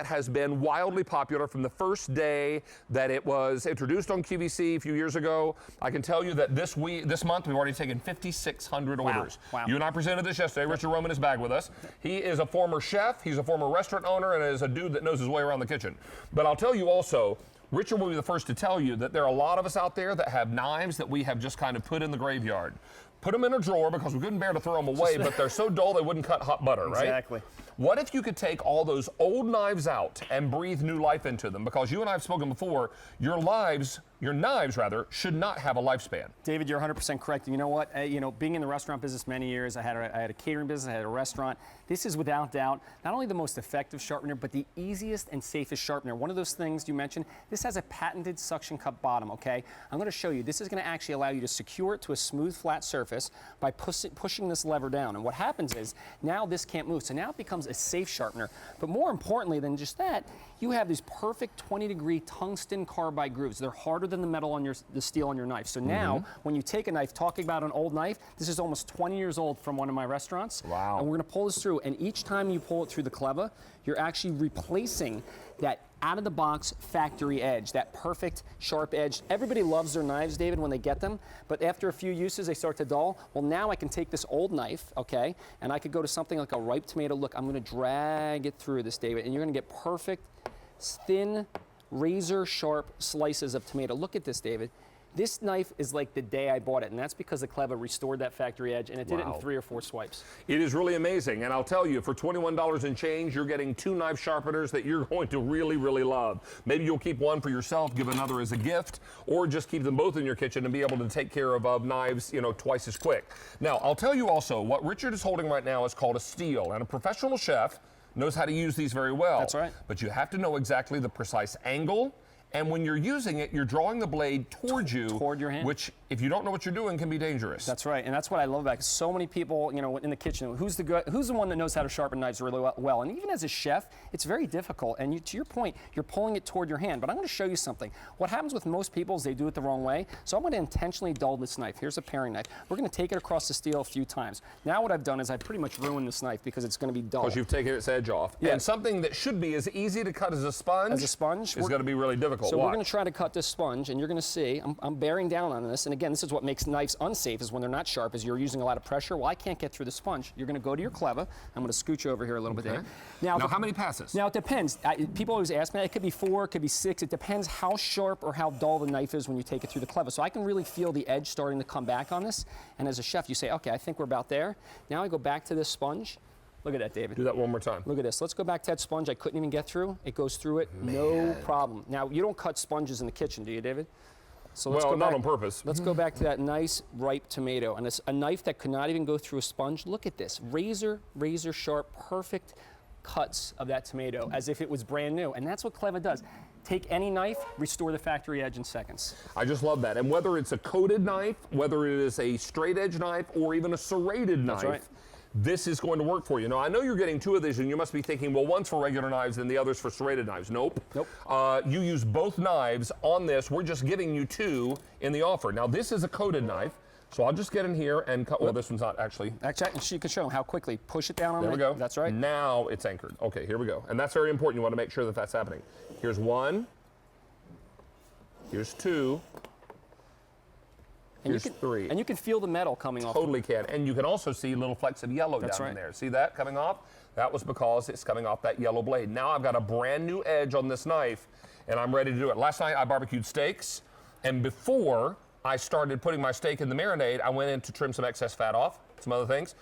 has been wildly popular from the first day that it was introduced on QVC a few years ago. I can tell you that this month, we've already taken 5,600 orders. Wow. You and I presented this yesterday. Richard Roman is back with us. He is a former chef, he's a former restaurant owner, and is a dude that knows his way around the kitchen. But I'll tell you also, Richard will be the first to tell you that there are a lot of us out there that have knives that we have just kind of put in the graveyard. Put them in a drawer because we couldn't bear to throw them away, but they're so dull they wouldn't cut hot butter, right? Exactly. What if you could take all those old knives out and breathe new life into them? Because you and I have spoken before, your knives should not have a lifespan. David, you're 100% correct. And you know what? Being in the restaurant business many years, I had a catering business, I had a restaurant. This is without doubt not only the most effective sharpener, but the easiest and safest sharpener. One of those things you mentioned, this has a patented suction cup bottom, okay? I'm gonna show you. This is gonna actually allow you to secure it to a smooth, flat surface by pushing this lever down. And what happens is, now this can't move. So now it becomes a safe sharpener. But more importantly than just that, you have these perfect 20-degree tungsten carbide grooves. They're harder than the metal on the steel on your knife. So now, when you take a knife, talking about an old knife, this is almost 20 years old from one of my restaurants. Wow. And we're gonna pull this through, and each time you pull it through the Kleva, you're actually replacing that out-of-the-box factory edge, that perfect sharp edge. Everybody loves their knives, David, when they get them, but after a few uses, they start to dull. Well, now I can take this old knife, okay, and I could go to something like a ripe tomato. Look, I'm gonna drag it through this, David, and you're gonna get perfect, thin, razor-sharp slices of tomato. Look at this, David. This knife is like the day I bought it, and that's because the Kleva restored that factory edge, and it did it in 3 or 4 swipes. It is really amazing, and I'll tell you, for $21 and change, you're getting 2 knife sharpeners that you're going to really, really love. Maybe you'll keep one for yourself, give another as a gift, or just keep them both in your kitchen and be able to take care of knives, twice as quick. Now, I'll tell you also, what Richard is holding right now is called a steel, and a professional chef knows how to use these very well. That's right. But you have to know exactly the precise angle, and when you're using it, you're drawing the blade towards you. Toward your hand. Which, if you don't know what you're doing, can be dangerous. That's right, and that's what I love about it. So many people, in the kitchen, who's the one that knows how to sharpen knives really well? And even as a chef, it's very difficult. And to your point, you're pulling it toward your hand. But I'm going to show you something. What happens with most people is they do it the wrong way. So I'm going to intentionally dull this knife. Here's a paring knife. We're going to take it across the steel a few times. Now what I've done is I've pretty much ruined this knife because it's going to be dull. Because you've taken its edge off. Yeah. And something that should be as easy to cut as a sponge. Is going to be really difficult. So we're going to try to cut this sponge, and you're going to see, I'm bearing down on this, and again, this is what makes knives unsafe, is when they're not sharp, is you're using a lot of pressure. Well, I can't get through the sponge. You're going to go to your Kleva. I'm going to scooch over here a little bit there. Now how many passes? Now, it depends. People always ask me, it could be 4, it could be 6. It depends how sharp or how dull the knife is when you take it through the Kleva. So I can really feel the edge starting to come back on this, and as a chef, you say, okay, I think we're about there. Now I go back to this sponge. Look at that, David. Do that one more time. Look at this. Let's go back to that sponge I couldn't even get through. It goes through it, no problem. Now, you don't cut sponges in the kitchen, do you, David? So let's go not back. on purpose. Let's go back to that nice, ripe tomato. And it's a knife that could not even go through a sponge. Look at this. Razor sharp, perfect cuts of that tomato as if it was brand new. And that's what Kleva does. Take any knife, restore the factory edge in seconds. I just love that. And whether it's a coated knife, whether it is a straight edge knife, or even a serrated knife, right. This is going to work for you. Now, I know you're getting 2 of these, and you must be thinking, well, one's for regular knives and the other's for serrated knives. Nope. You use both knives on this. We're just giving you 2 in the offer. Now, this is a coated knife, so I'll just get in here and cut. Well, this one's not actually. Actually, you can show them how quickly. Push it down on There we go. That's right. Now it's anchored. Okay, here we go. And that's very important. You want to make sure that that's happening. Here's 1. Here's 2. Here's 3. And you can feel the metal coming off. Totally can. And you can also see little flecks of yellow down in there. See that coming off? That was because it's coming off that yellow blade. Now I've got a brand new edge on this knife, and I'm ready to do it. Last night I barbecued steaks, and before I started putting my steak in the marinade, I went in to trim some excess fat off, some other things.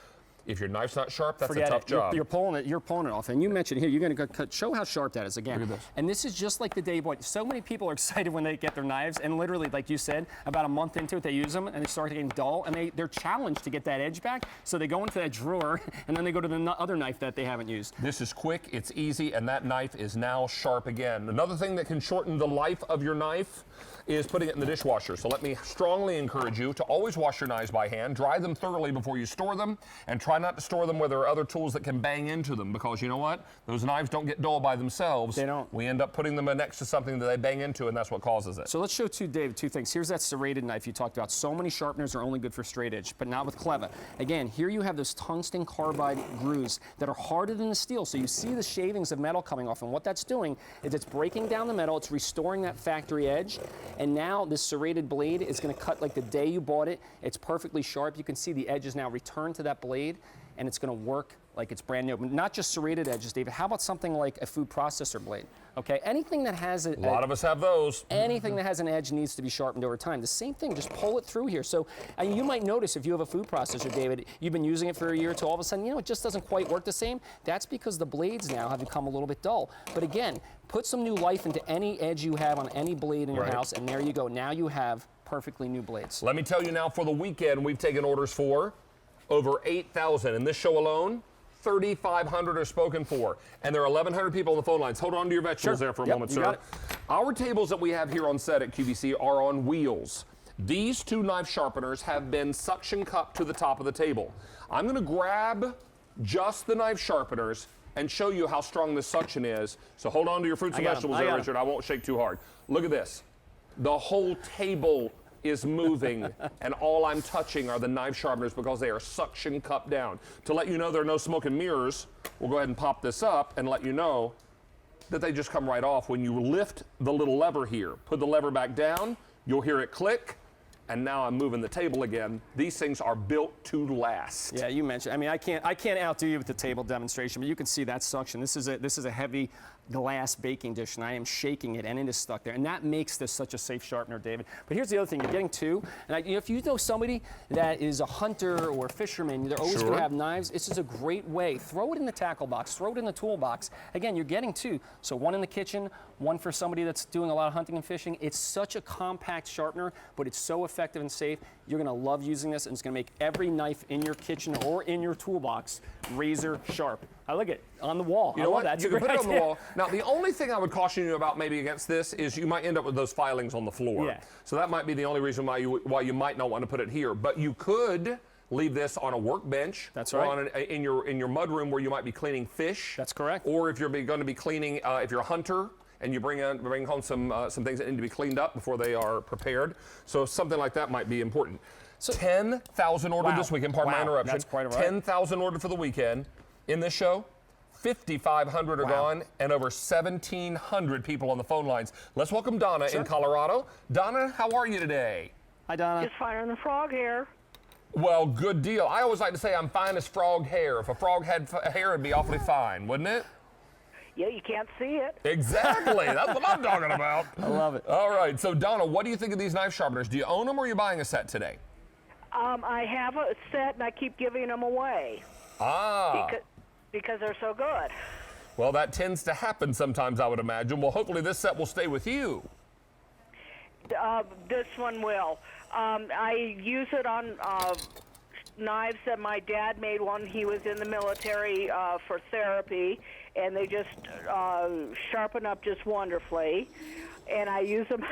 If your knife's not sharp, that's a tough job. You're pulling it off. And you mentioned here, you're going to cut, show how sharp that is again. Look at this. And this is just like the day you bought. So many people are excited when they get their knives, and literally, like you said, about a month into it, they use them and they start getting dull, and they're challenged to get that edge back. So they go into that drawer, and then they go to the other knife that they haven't used. This is quick, it's easy, and that knife is now sharp again. Another thing that can shorten the life of your knife is putting it in the dishwasher. So let me strongly encourage you to always wash your knives by hand, dry them thoroughly before you store them, and try try not to store them where there are other tools that can bang into them, because you know what? Those knives don't get dull by themselves. They don't. We end up putting them next to something that they bang into, and that's what causes it. So let's show David, two things. Here's that serrated knife you talked about. So many sharpeners are only good for straight edge, but not with Kleva. Again, here you have those tungsten carbide grooves that are harder than the steel. So you see the shavings of metal coming off, and what that's doing is it's breaking down the metal, it's restoring that factory edge, and now this serrated blade is going to cut like the day you bought it. It's perfectly sharp. You can see the edge is now returned to that blade, and it's going to work like it's brand new. But not just serrated edges, David. How about something like a food processor blade? Okay, anything that has a lot of us have those. Anything that has an edge needs to be sharpened over time. The same thing, just pull it through here. So you might notice if you have a food processor, David, you've been using it for a year or two, all of a sudden, it just doesn't quite work the same. That's because the blades now have become a little bit dull. But again, put some new life into any edge you have on any blade in your house, and there you go. Now you have perfectly new blades. Let me tell you now, for the weekend, we've taken orders for over 8,000. In this show alone, 3,500 are spoken for, and there are 1,100 people on the phone lines. Hold on to your vegetables there for a moment, you sir. got it. Our tables that we have here on set at QVC are on wheels. These two knife sharpeners have been suction cupped to the top of the table. I'm going to grab just the knife sharpeners and show you how strong this suction is. So hold on to your fruits and vegetables there, Richard. I won't shake too hard. Look at this. The whole table is moving, and all I'm touching are the knife sharpeners because they are suction cupped down. To let you know there are no smoke and mirrors, we'll go ahead and pop this up and let you know that they just come right off. When you lift the little lever here, put the lever back down, you'll hear it click, and now I'm moving the table again. These things are built to last. Yeah, you mentioned. I mean, I can't outdo you with the table demonstration, but you can see that suction. This is a heavy glass baking dish, and I am shaking it, and it is stuck there. And that makes this such a safe sharpener, David. But here's the other thing. You're getting two. And if you know somebody that is a hunter or a fisherman, they're always going to have knives. This is a great way. Throw it in the tackle box. Throw it in the toolbox. Again, you're getting two. So one in the kitchen, one for somebody that's doing a lot of hunting and fishing. It's such a compact sharpener, but it's so effective and safe. You're going to love using this, and it's going to make every knife in your kitchen or in your toolbox razor sharp. I look at it on the wall. You know what? You can put it on the wall. Now, the only thing I would caution you about maybe against this is you might end up with those filings on the floor. Yeah. So that might be the only reason why you might not want to put it here. But you could leave this on a workbench. That's or right. on in your mud room where you might be cleaning fish. That's correct. Or if you're going to be cleaning, if you're a hunter and you bring home some things that need to be cleaned up before they are prepared. So something like that might be important. So 10,000 ordered this weekend. Pardon my interruption. That's quite all right. 10,000 ordered for the weekend. In this show, 5,500 are gone, and over 1,700 people on the phone lines. Let's welcome Donna in Colorado. Donna, how are you today? Hi, Donna. Just firing the frog hair. Well, good deal. I always like to say I'm fine as frog hair. If a frog had hair, it'd be awfully fine, wouldn't it? Yeah, you can't see it. Exactly. That's what I'm talking about. I love it. All right. So, Donna, what do you think of these knife sharpeners? Do you own them, or are you buying a set today? I have a set, and I keep giving them away. Ah. Because they're so good. Well, that tends to happen sometimes, I would imagine. Well, hopefully this set will stay with you. This one will. I use it on knives that my dad made when he was in the military for therapy, and they just sharpen up just wonderfully. And I use them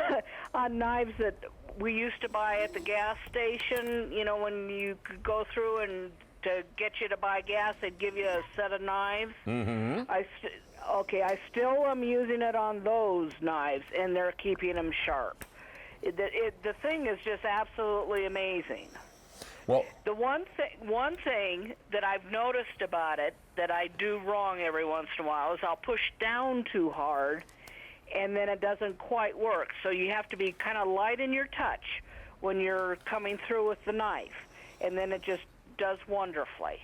on knives that we used to buy at the gas station, when you could go through and to get you to buy gas, they'd give you a set of knives. Mm-hmm. I still am using it on those knives, and they're keeping them sharp. The thing is just absolutely amazing. Well, the one thing that I've noticed about it that I do wrong every once in a while is I'll push down too hard, and then it doesn't quite work. So you have to be kind of light in your touch when you're coming through with the knife, and then it just does wonderfully.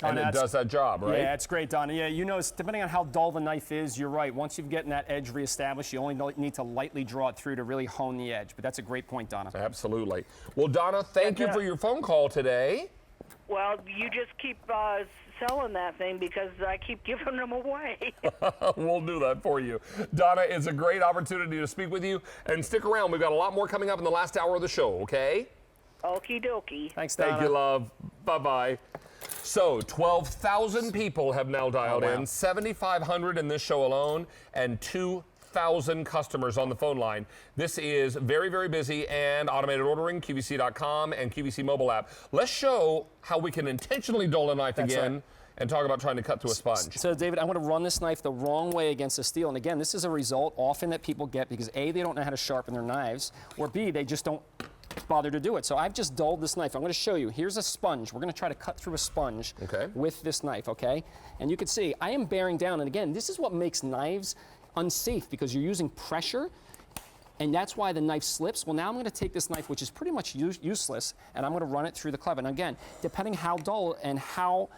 And it does that job, right? Yeah, it's great, Donna. Yeah, depending on how dull the knife is, you're right. Once you've gotten that edge reestablished, you only need to lightly draw it through to really hone the edge. But that's a great point, Donna. Absolutely. Well, Donna, thank you for your phone call today. Well, you just keep selling that thing because I keep giving them away. We'll do that for you. Donna, it's a great opportunity to speak with you. And stick around. We've got a lot more coming up in the last hour of the show, okay? Okie dokie. Thanks, Donna. Thank you, love. Bye-bye. So 12,000 people have now dialed in, 7,500 in this show alone, and 2 8,000 customers on the phone line. This is very, very busy, and automated ordering, QVC.com and QVC mobile app. Let's show how we can intentionally dull a knife again. Right. And talk about trying to cut through a sponge. So, David, I'm going to run this knife the wrong way against a steel. And again, this is a result often that people get because A, they don't know how to sharpen their knives, or B, they just don't bother to do it. So I've just dulled this knife. I'm going to show you. Here's a sponge. We're going to try to cut through a sponge with this knife, okay? And you can see I am bearing down. And again, this is what makes knives unsafe because you're using pressure. And that's why the knife slips. Well, now I'm going to take this knife, which is pretty much useless, and I'm going to run it through the Kleva. And again, depending how dull and how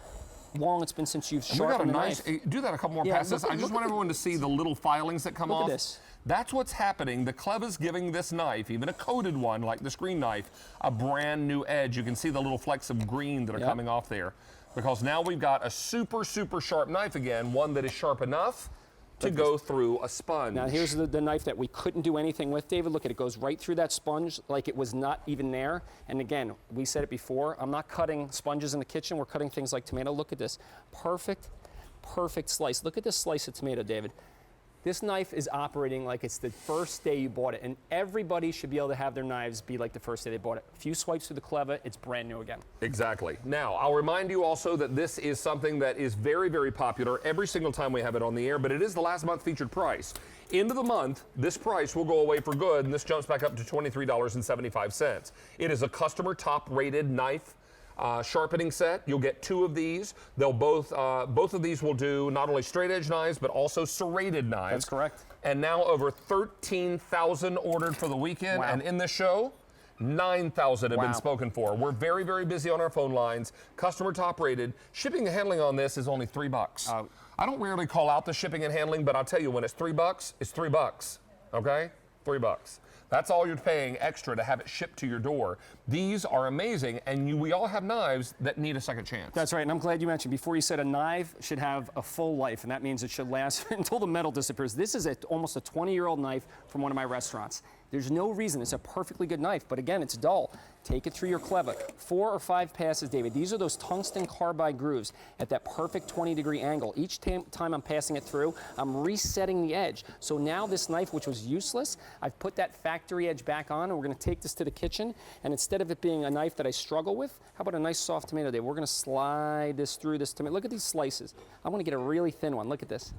long it's been since you've sharpened the knife. Do that a couple more passes. I just want everyone to see the little filings that come off. Look at this. That's what's happening. The Kleva's giving this knife, even a coated one like the screen knife, a brand new edge. You can see the little flecks of green that are coming off there. Because now we've got a super, super sharp knife again, one that is sharp enough to go through a sponge. Now here's the knife that we couldn't do anything with, David. Look at it, goes right through that sponge like it was not even there. And again, we said it before, I'm not cutting sponges in the kitchen, we're cutting things like tomato. Look at this, perfect, perfect slice. Look at this slice of tomato, David. This knife is operating like it's the first day you bought it, and everybody should be able to have their knives be like the first day they bought it. A few swipes through the Kleva, it's brand new again. Exactly. Now, I'll remind you also that this is something that is very, very popular every single time we have it on the air, but it is the last month featured price. End of the month, this price will go away for good, and this jumps back up to $23.75. It is a customer top-rated knife sharpening set. You'll get 2 of these. They'll both of these will do not only straight edge knives, but also serrated knives. That's correct. And now over 13,000 ordered for the weekend. Wow. And in this show, 9,000 have been spoken for. We're very, very busy on our phone lines. Customer top rated. Shipping and handling on this is only $3. I don't rarely call out the shipping and handling, but I'll tell you, when it's $3, it's $3. Okay? $3. That's all you're paying extra to have it shipped to your door. These are amazing, and we all have knives that need a second chance. That's right, and I'm glad you mentioned before you said a knife should have a full life, and that means it should last until the metal disappears. This is almost a 20-year-old knife from one of my restaurants. There's no reason. It's a perfectly good knife, but again, it's dull. Take it through your Kleva. 4 or 5 passes, David. These are those tungsten carbide grooves at that perfect 20-degree angle. Each time I'm passing it through, I'm resetting the edge. So now this knife, which was useless, I've put that factory edge back on, and we're going to take this to the kitchen, and instead of it being a knife that I struggle with, how about a nice soft tomato, David? We're going to slide this through this tomato. Look at these slices. I want to get a really thin one. Look at this.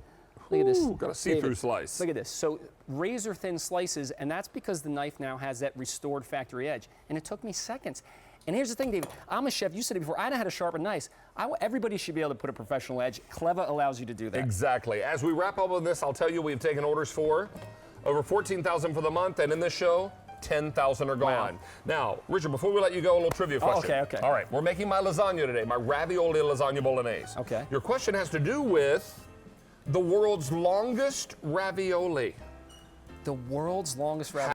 Look at this. Got a see-through slice. Look at this. So razor thin slices, and that's because the knife now has that restored factory edge. And it took me seconds. And here's the thing, David. I'm a chef. You said it before. I know how to sharpen knives. Everybody should be able to put a professional edge. Kleva allows you to do that. Exactly. As we wrap up on this, I'll tell you we've taken orders for over 14,000 for the month, and in this show, 10,000 are gone. Wow. Now, Richard, before we let you go, a little trivia question. Okay. All right. We're making my lasagna today, my ravioli lasagna bolognese. Okay. Your question has to do with the world's longest ravioli. The world's longest ravioli.